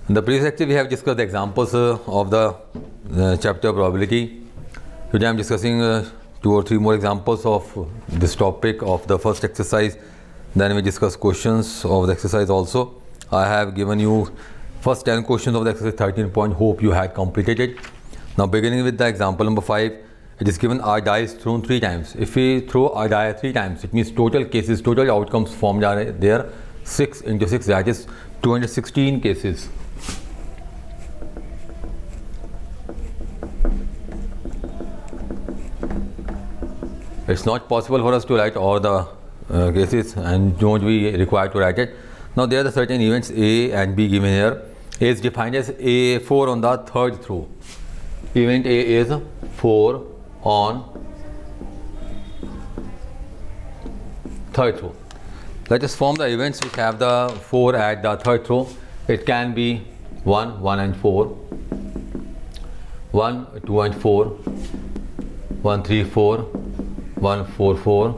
In the previous lecture, we have discussed the examples of the chapter probability. Today I am discussing 2 or 3 more examples of this topic of the first exercise. Then we discuss questions of the exercise also. I have given you first 10 questions of the exercise 13 point. Hope you had completed it. Now beginning with the example number 5, it is given our die is thrown 3 times. If we throw our die 3 times, it means total cases, total outcomes formed are there 6 into 6, that is 216 cases. It's not possible for us to write all the cases, and don't be required to write it. Now there are the certain events A and B given here. A is defined as A4 on the third throw. Event A is 4 on third throw. Let us form the events which have the 4 at the third throw. It can be 1, 1 and 4, 1, 2 and 4, 1, 3, 4, 1, 4, 4,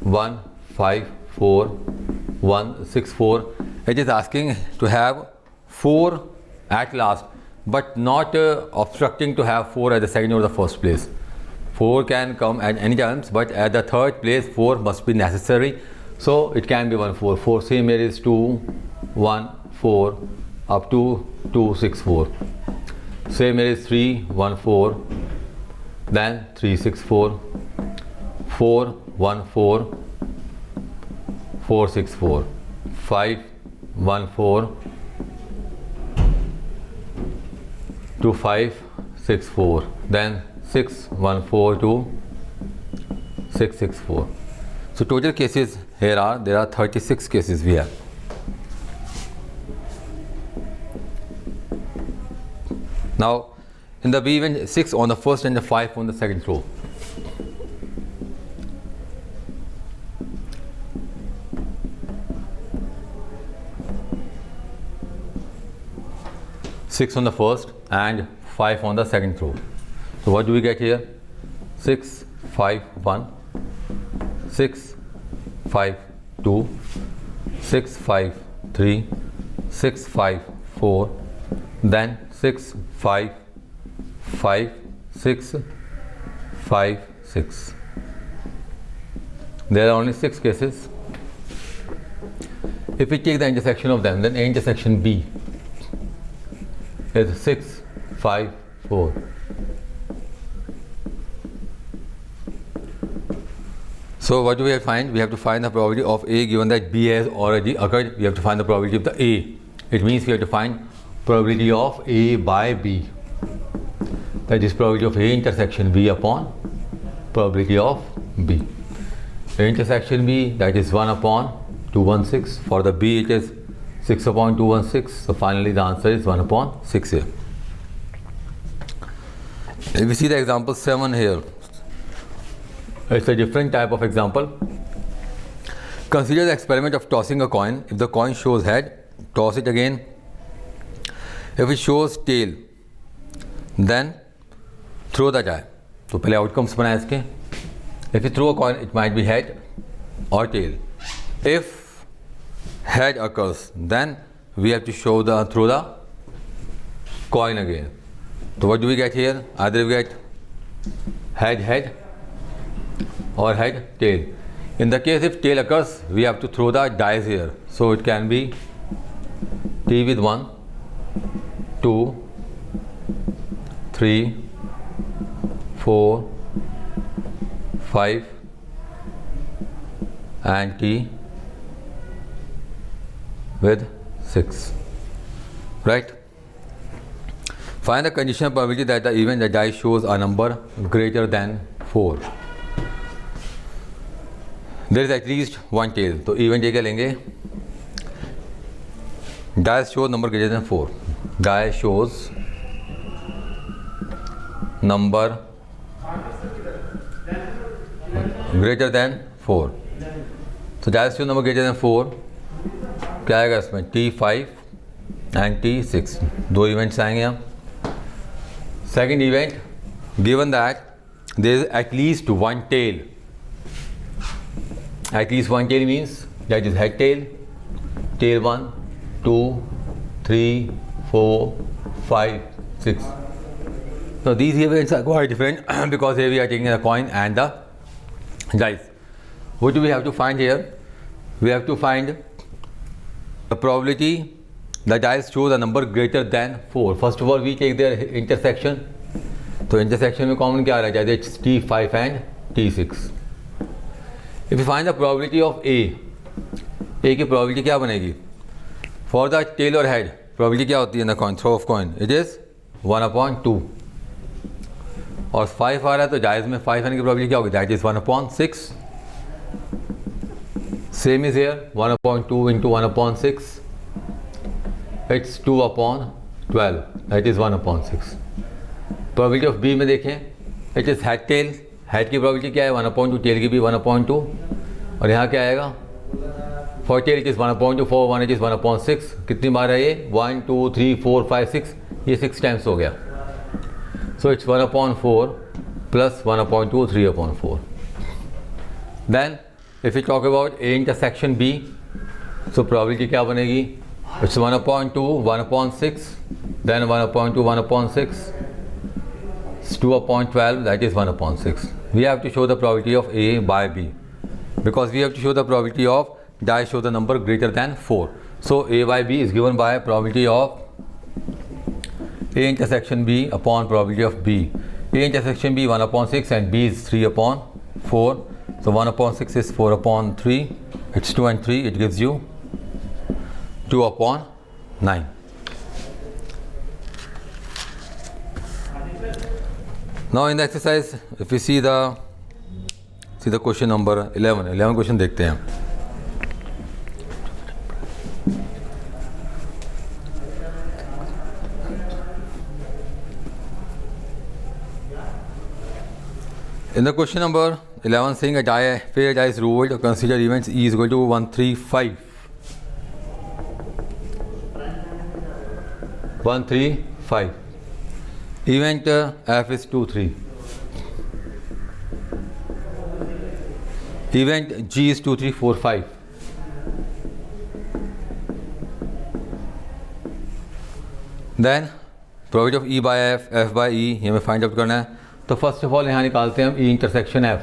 1, 5, 4, 1, 6, 4. It is asking to have 4 at last, but not obstructing to have 4 at the second or the first place. 4 can come at any times, but at the third place 4 must be necessary. So it can be 1, 4, 4. Same here is 2, 1, 4 up to 2, 6, 4. Same here is 3, 1, 4, then 3, 6, 4, 4, 1, 4, 4, 6, 4, 5, 1, 4, 2, 5, 6, 4, then 6, 1, 4, 2, 6, 6, 4. So total cases here are, there are 36 cases we have. Now in the B event, 6 on the first and the 5 on the second throw. Six on the first and 5 on the second throw. So what do we get here? 6, 5, 1, 6, 5, 2, 6, 5, 3, 6, 5, 4, then 6, 5, 5, 6, 5, 6. There are only 6 cases. If we take the intersection of them, then A intersection B is 6, 5, 4. So what do we have to find? We have to find the probability of A given that B has already occurred. We have to find the probability of the A. It means we have to find probability of A by B. That is probability of A intersection B upon probability of B. A intersection B, that is 1 upon 216. For the B it is 6 upon 216. So finally the answer is 1 upon 6 here. If we see the example 7 here, it's a different type of example. Consider the experiment of tossing a coin. If the coin shows head, toss it again. If it shows tail, then throw the die. तो पहले outcomes बनाए इसके. If you throw a coin, it might be head or tail. If head occurs, then we have to throw the coin again. So what do we get here? Either we get head or head tail. In the case if tail occurs, we have to throw the dice here. So it can be T with 1, 2, 3, 4, 5 and T with 6. Right? Find the conditional probability that the event the die shows a number greater than 4. There is at least one tail. तो event ये क्या लेंगे? Die shows number greater than 4. Die shows number greater than 4. So die shows number greater than 4. क्या आएगा इसमें? T5 and T6. 2 events आएंगे यहाँ. Second event, given that there is at least one tail. At least one tail means that is head tail, tail 1, 2, 3, 4, 5, 6. So these events are quite different because here we are taking the coin and the dice. What do we have to find here? We have to find the probability the dice shows a number greater than 4. First of all, we take their intersection. So intersection में common क्या रह जाए? It's T5 and T6. If we find the probability of A की probability क्या बनेगी? For the tail or head, probability क्या होती है in the coin, throw of coin? It is 1/2. और 5 आ रहा है तो जायज़ में 5 आने की probability क्या होगी? That is 1/6. Same is here, 1/2 into 1/6. It's 2/12. That is 1/6. Probability of B में देखें, it is head tail. Head की probability क्या है? 1/2. टेल की भी 1/2. और यहाँ क्या आएगा? For tail it is 1/2. For 1 it is 1/6. कितनी बार है ये? 1, 2, 3, 4, 5, 6. ये 6 times हो गया. So it's 1/4 plus 1/2, 3/4. Then if we talk about A intersection B, so probability क्या बनेगी? It's 1/2, 1/6, then 1/2, 1/6, it's 2/12, that is 1/6. We have to show the probability of A by B because we have to show the probability of dice show the number greater than 4. So A by B is given by probability of A intersection B upon probability of B. A intersection B 1/6 and B is 3/4. So 1/6 is 4/3. It's 2 and 3. It gives you 2/9. Now in the exercise, if we see the question number 11. 11 question देखते हैं. In the question number 11 saying a fair dice rolled, consider events E is equal to 1, 3, 5. 1, 3, 5. Event F is 2, 3. Event G is 2, 3, 4, 5. Then probability of E by F, F by E, ये हमें find out करना है. तो first of all यहाँ निकालते हैं हम E intersection F.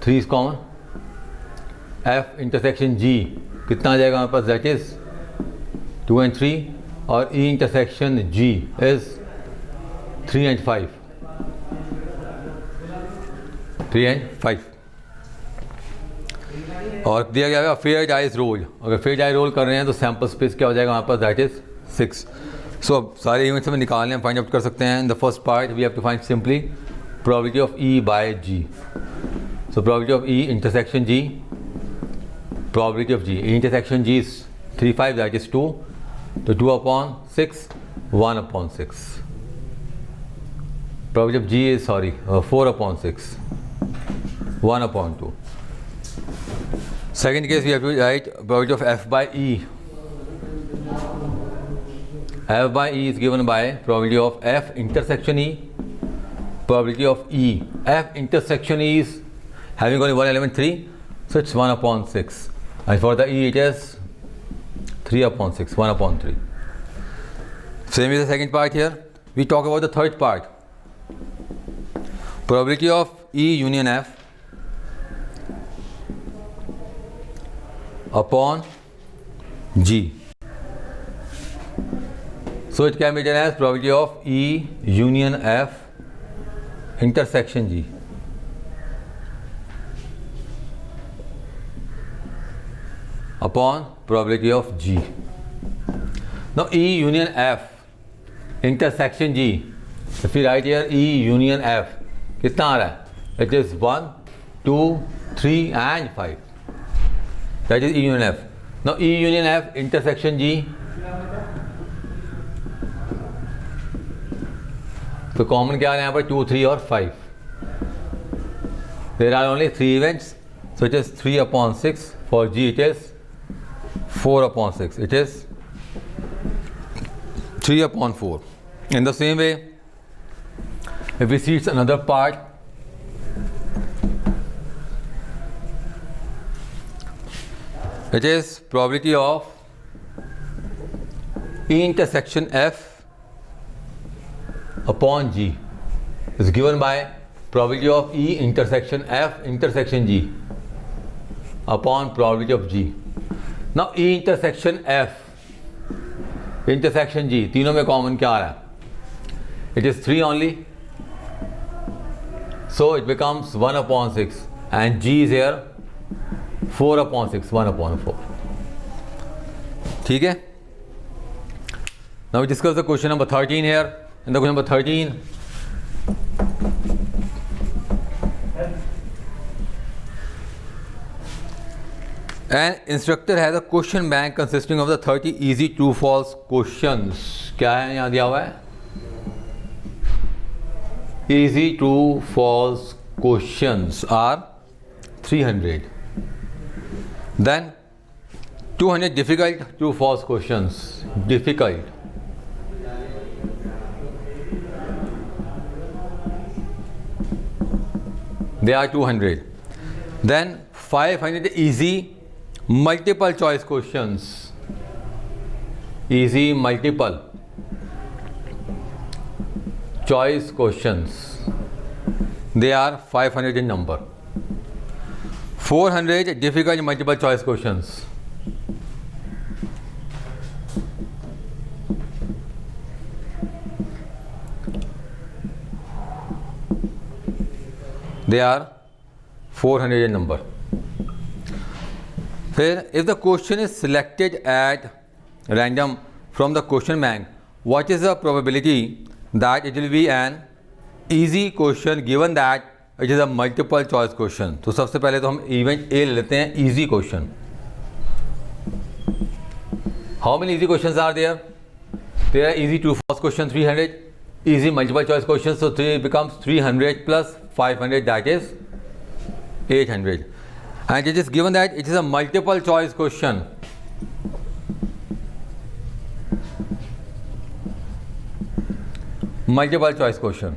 3 is common. F intersection G कितना आ जाएगा हमारे पास? That is 2 and 3. और E intersection G is 3 and 5. 3 and 5. और दिया गया है फेयर डाइस रोल. अगर फेयर डाइस रोल कर रहे हैं तो सैम्पल स्पेस क्या हो जाएगा हमारे पास? That is 6. सो सारे इवेंट्स हमें निकालने हैं, फाइंड आउट कर सकते हैं. In the first part we have to find simply probability of E by G. So probability of E intersection G, probability of G. E intersection G is 3, 5, that is 2. तो 2/6, 1/6. Probability of G is 4/6, 1/2. Second case we have to write probability of F by E. F by E is given by probability of F intersection E, probability of E. F intersection E is having only one element 3, so it's 1/6. And for the E it is 3/6, 1/3. Same is the second part here. We talk about the third part. Probability of E union F upon G. So it can be written as probability of E union F intersection G upon probability of G. Now E union F intersection G, if we write here E union F, कितना आ रहा है? It is 1, 2, 3 and 5. That is E union F. Now E union F intersection G, तो common क्या आ रहा है यहाँ पर? 2, 3 और 5. There are only 3 events, so it is 3/6. For G it is 4/6. It is 3/4. In the same way, if we see it's another part, it is probability of E intersection F upon G is given by probability of E intersection F intersection G upon probability of G. Now E intersection F intersection G, तीनों में common क्या आ रहा है? It is 3 only, so it becomes 1/6 and G is here 4/6, 1/4. ठीक है? Now we discuss the question number 13 here. In the question number 13, an instructor has a question bank consisting of the 30 easy true false questions. क्या है यहाँ दिया हुआ है? Easy true false questions are 300. Then 200 difficult true false questions. Difficult. They are 200. Then 500 easy multiple choice questions. Easy multiple choice questions. They are 500 in number. 400 difficult multiple choice questions. They are 400 in number. Here, if the question is selected at random from the question bank, what is the probability that it will be an easy question given that it is a multiple choice question? तो सबसे पहले तो हम event A ले लेते हैं, easy question. How many easy questions are there? There are easy true false question 300, easy multiple choice questions, so 3 becomes 300 plus 500, that is 800. And it is given that it is a multiple choice question. Multiple choice question.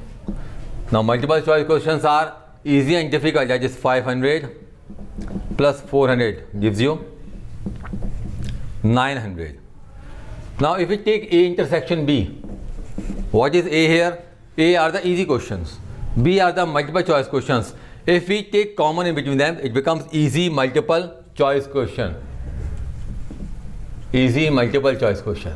Now multiple choice questions are easy and difficult, that is 500 plus 400 gives you 900. Now if we take A intersection B, what is A here? A are the easy questions, B are the multiple choice questions. If we take common in between them, it becomes easy multiple choice question. Easy multiple choice question.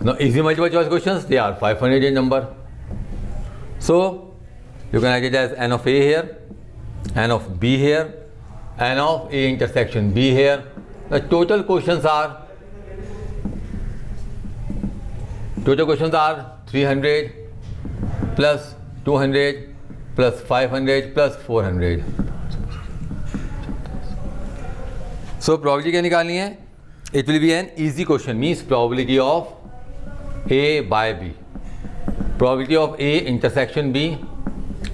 Now easy multiple choice questions, they are 500 in number. So you can write it as n of A here, n of B here, n of A intersection B here. The total questions are 300 plus 200 plus 500 plus 400. So probability क्या निकालनी है? It will be an easy question, means probability of A by B. Probability of A intersection B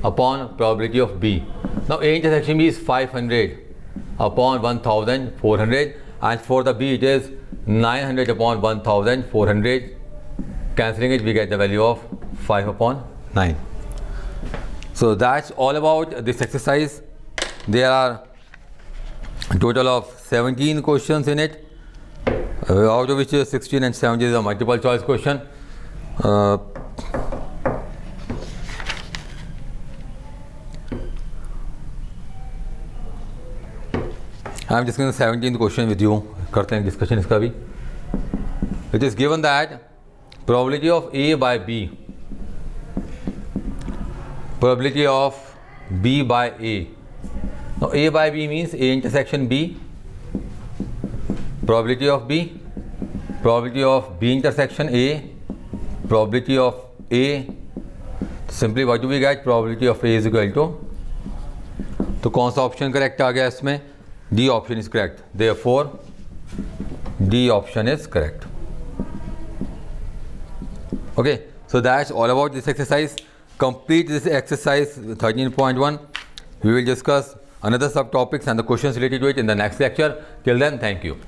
upon probability of B. Now A intersection B is 500 upon 1400, and for the B it is 900 upon 1400. Cancelling it, we get the value of 5/9. So that's all about this exercise. There are a total of 17 questions in it, out of which 16 and 17 is a multiple choice question. I am discussing the 17th question with you. करते हैं discussion इसका भी. It is given that probability of A by B, probability of B by A. Now A by B means A intersection B, probability of B, probability of B intersection A, probability of A. Simply what do we get? Probability of A is equal to, तो कौन सा option correct आ गया इसमें? D option is correct. Therefore D option is correct. Okay, so that's all about this exercise. Complete this exercise 13.1. We will discuss another subtopics and the questions related to it in the next lecture. Till then, thank you.